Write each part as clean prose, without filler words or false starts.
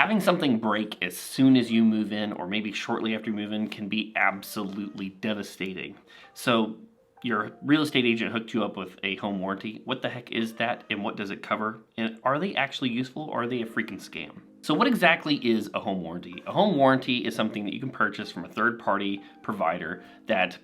Having something break as soon as you move in or maybe shortly after you move in can be absolutely devastating. So your real estate agent hooked you up with a home warranty. What the heck is that and what does it cover? And are they actually useful or are they a freaking scam? So what exactly is a home warranty? A home warranty is something that you can purchase from a third-party provider that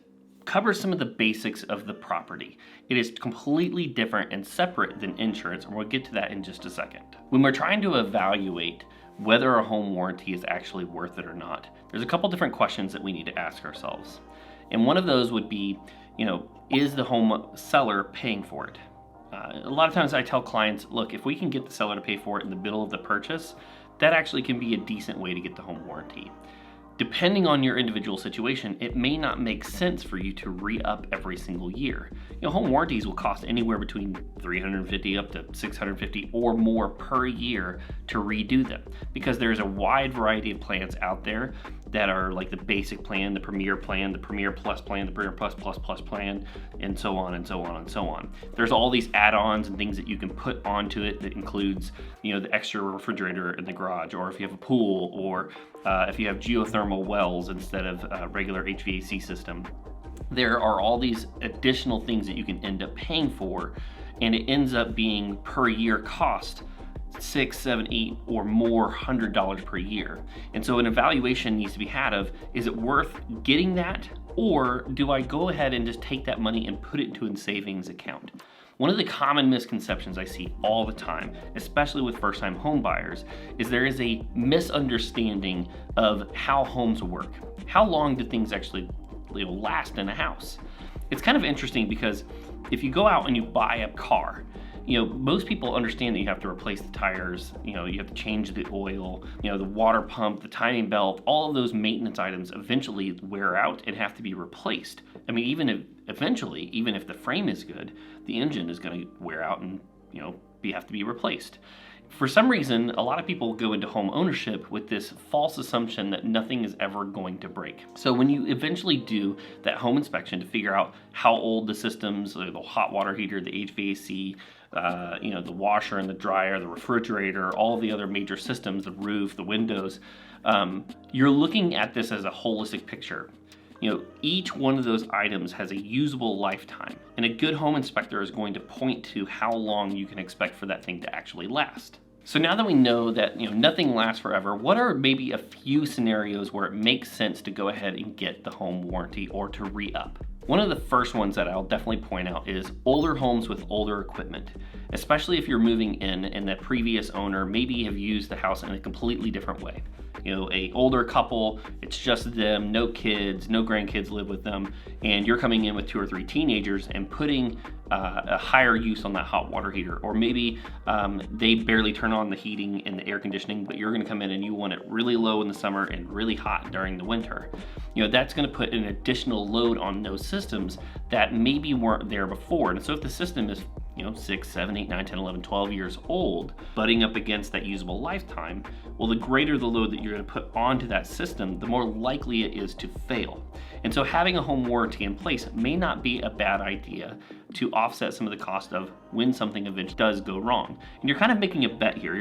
covers some of the basics of the property. It is completely different and separate than insurance, and we'll get to that in just a second. When we're trying to evaluate whether a home warranty is actually worth it or not, there's a couple different questions that we need to ask ourselves. And one of those would be, is the home seller paying for it? A lot of times I tell clients, look, if we can get the seller to pay for it in the middle of the purchase, that actually can be a decent way to get the home warranty. Depending on your individual situation, it may not make sense for you to re-up every single year. Home warranties will cost anywhere between $350 up to $650 or more per year to redo them, because there's a wide variety of plans out there that are like the basic plan, the premier plan, the premier plus plan, the premier plus plus plus plan, and so on and so on and so on. There's all these add-ons and things that you can put onto it that includes, the extra refrigerator in the garage, or if you have a pool, or if you have geothermal wells instead of a regular HVAC system. There are all these additional things that you can end up paying for, and it ends up being per year cost $6, $7, $8 or more $100 per year. And so an evaluation needs to be had of, is it worth getting that, or do I go ahead and just take that money and put it into a savings account? One of the common misconceptions I see all the time, especially with first-time home buyers, is there is a misunderstanding of how homes work. How long do things actually last in a house? It's kind of interesting because if you go out and you buy a car, most people understand that you have to replace the tires, you have to change the oil, the water pump, the timing belt, all of those maintenance items eventually wear out and have to be replaced. I mean, even if the frame is good, the engine is going to wear out and, have to be replaced. For some reason, a lot of people go into home ownership with this false assumption that nothing is ever going to break. So when you eventually do that home inspection to figure out how old the systems, the hot water heater, the HVAC, the washer and the dryer, the refrigerator, all the other major systems, the roof, the windows, you're looking at this as a holistic picture. Each one of those items has a usable lifetime, and a good home inspector is going to point to how long you can expect for that thing to actually last. So now that we know that nothing lasts forever, what are maybe a few scenarios where it makes sense to go ahead and get the home warranty or to re-up? One of the first ones that I'll definitely point out is older homes with older equipment, especially if you're moving in and the previous owner maybe have used the house in a completely different way. A older couple, it's just them, no kids, no grandkids live with them, and you're coming in with 2 or 3 teenagers and putting a higher use on that hot water heater, or maybe they barely turn on the heating and the air conditioning, but you're going to come in and you want it really low in the summer and really hot during the winter. That's going to put an additional load on those systems that maybe weren't there before. And so if the system is 6, 7, 8, 9, 10, 11, 12 years old, butting up against that usable lifetime, well, the greater the load that you're going to put onto that system, the more likely it is to fail. And so having a home warranty in place may not be a bad idea to offset some of the cost of when something eventually does go wrong. And you're kind of making a bet here.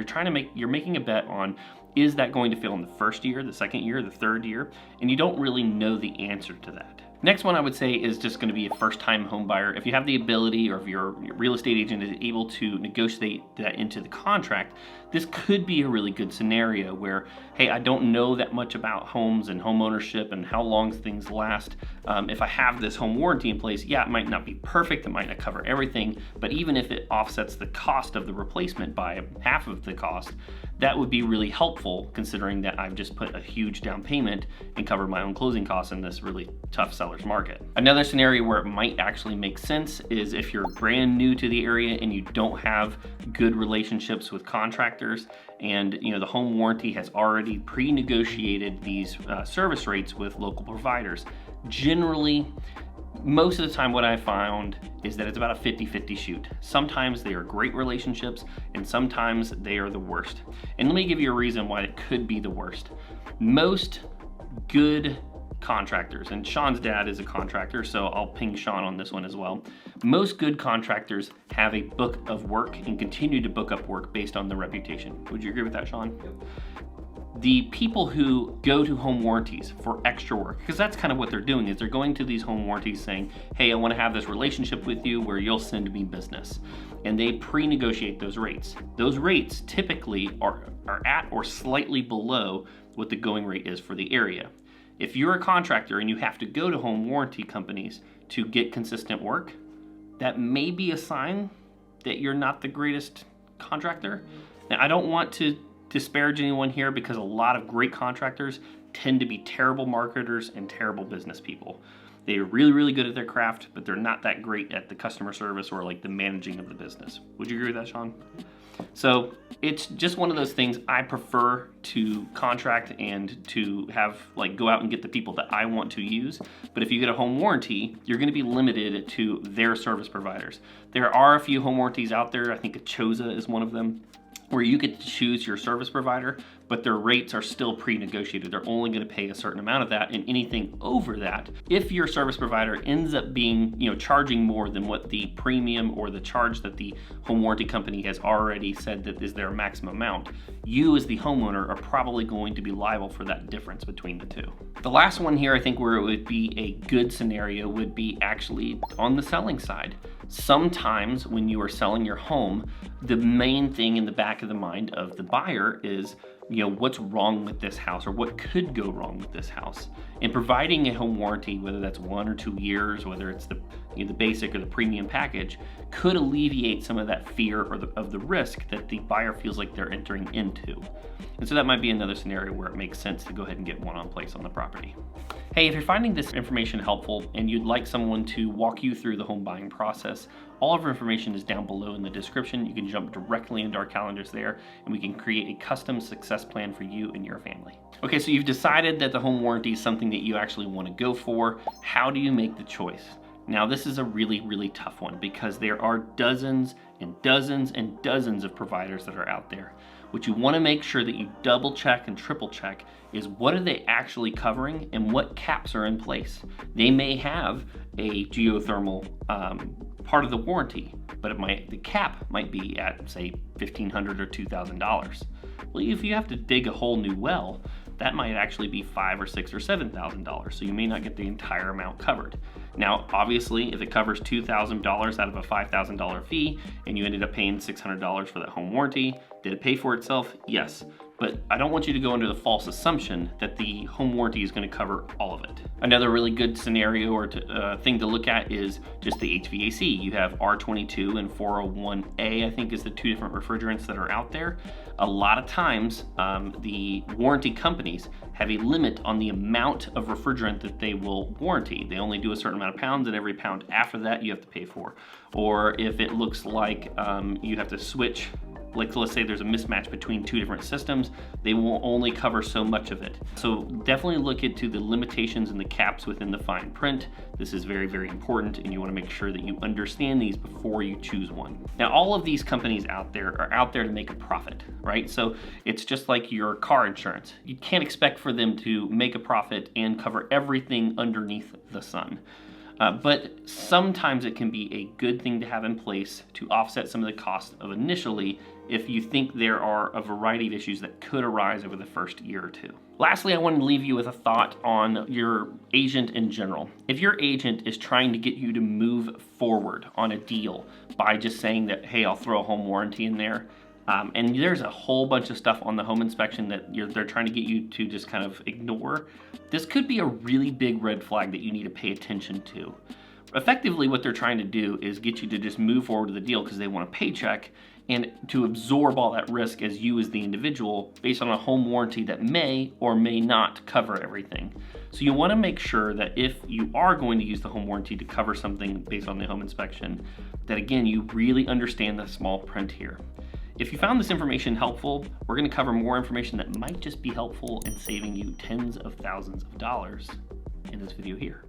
You're making a bet on, is that going to fail in the first year, the second year, the third year? And you don't really know the answer to that. Next one I would say is just going to be a first-time home buyer. If you have the ability, or if your real estate agent is able to negotiate that into the contract, this could be a really good scenario where, hey, I don't know that much about homes and home ownership and how long things last. If I have this home warranty in place, yeah, it might not be perfect, it might not cover everything, but even if it offsets the cost of the replacement by half of the cost, that would be really helpful, considering that I've just put a huge down payment and covered my own closing costs in this really tough seller's market. Another scenario where it might actually make sense is if you're brand new to the area and you don't have good relationships with contractors, and the home warranty has already pre-negotiated these service rates with local providers. Generally, most of the time what I found is that it's about a 50-50 shoot. Sometimes they are great relationships and sometimes they are the worst. And let me give you a reason why it could be the worst. Most good contractors, and Sean's dad is a contractor, so I'll ping Sean on this one as well. Most good contractors have a book of work and continue to book up work based on their reputation. Would you agree with that, Sean? Yep. The people who go to home warranties for extra work, because that's kind of what they're doing, is they're going to these home warranties saying, hey, I want to have this relationship with you where you'll send me business. And they pre-negotiate those rates. Those rates typically are at or slightly below what the going rate is for the area. If you're a contractor and you have to go to home warranty companies to get consistent work, that may be a sign that you're not the greatest contractor. Now, I don't want to disparage anyone here because a lot of great contractors tend to be terrible marketers and terrible business people. They're really, really good at their craft, but they're not that great at the customer service or like the managing of the business. Would you agree with that, Sean? So it's just one of those things. I prefer to contract and to have go out and get the people that I want to use. But if you get a home warranty, you're going to be limited to their service providers. There are a few home warranties out there. I think Chosa is one of them, where you get to choose your service provider, but their rates are still pre-negotiated. They're only going to pay a certain amount of that, and anything over that, if your service provider ends up being, charging more than what the premium or the charge that the home warranty company has already said that is their maximum amount, you as the homeowner are probably going to be liable for that difference between the two. The last one here, I think where it would be a good scenario would be actually on the selling side. Sometimes when you are selling your home, the main thing in the back of the mind of the buyer is, what's wrong with this house or what could go wrong with this house. And providing a home warranty, whether that's 1 or 2 years, whether it's the basic or the premium package, could alleviate some of that fear or of the risk that the buyer feels like they're entering into. And so that might be another scenario where it makes sense to go ahead and get one on place on the property. Hey, if you're finding this information helpful and you'd like someone to walk you through the home buying process, all of our information is down below in the description. You can jump directly into our calendars there and we can create a custom success plan for you and your family. Okay, so you've decided that the home warranty is something that you actually want to go for. How do you make the choice? Now, this is a really, really tough one because there are dozens and dozens and dozens of providers that are out there. What you want to make sure that you double check and triple check is what are they actually covering and what caps are in place. They may have a geothermal part of the warranty, but the cap might be at, say, $1,500 or $2,000. Well, if you have to dig a whole new well, that might actually be $5,000 or $6,000 or $7,000, so you may not get the entire amount covered. Now, obviously, if it covers $2,000 out of a $5,000 fee and you ended up paying $600 for that home warranty, did it pay for itself? Yes. But I don't want you to go under the false assumption that the home warranty is going to cover all of it. Another really good scenario or thing to look at is just the HVAC. You have R22 and 401A, I think is the 2 different refrigerants that are out there. A lot of times, the warranty companies have a limit on the amount of refrigerant that they will warranty. They only do a certain amount of pounds, and every pound after that you have to pay for. Or if it looks like you have to switch, let's say there's a mismatch between 2 different systems, they will only cover so much of it. So definitely look into the limitations and the caps within the fine print. This is very, very important, and you want to make sure that you understand these before you choose one. Now, all of these companies out there are out there to make a profit, right? So it's just like your car insurance. You can't expect for them to make a profit and cover everything underneath the sun. But sometimes it can be a good thing to have in place to offset some of the cost of initially if you think there are a variety of issues that could arise over the first year or two. Lastly, I want to leave you with a thought on your agent in general. If your agent is trying to get you to move forward on a deal by just saying that, hey, I'll throw a home warranty in there, and there's a whole bunch of stuff on the home inspection that they're trying to get you to just kind of ignore, this could be a really big red flag that you need to pay attention to. Effectively, what they're trying to do is get you to just move forward to the deal because they want a paycheck and to absorb all that risk as you as the individual based on a home warranty that may or may not cover everything. So you want to make sure that if you are going to use the home warranty to cover something based on the home inspection, that again, you really understand the small print here. If you found this information helpful, we're going to cover more information that might just be helpful in saving you tens of thousands of dollars in this video here.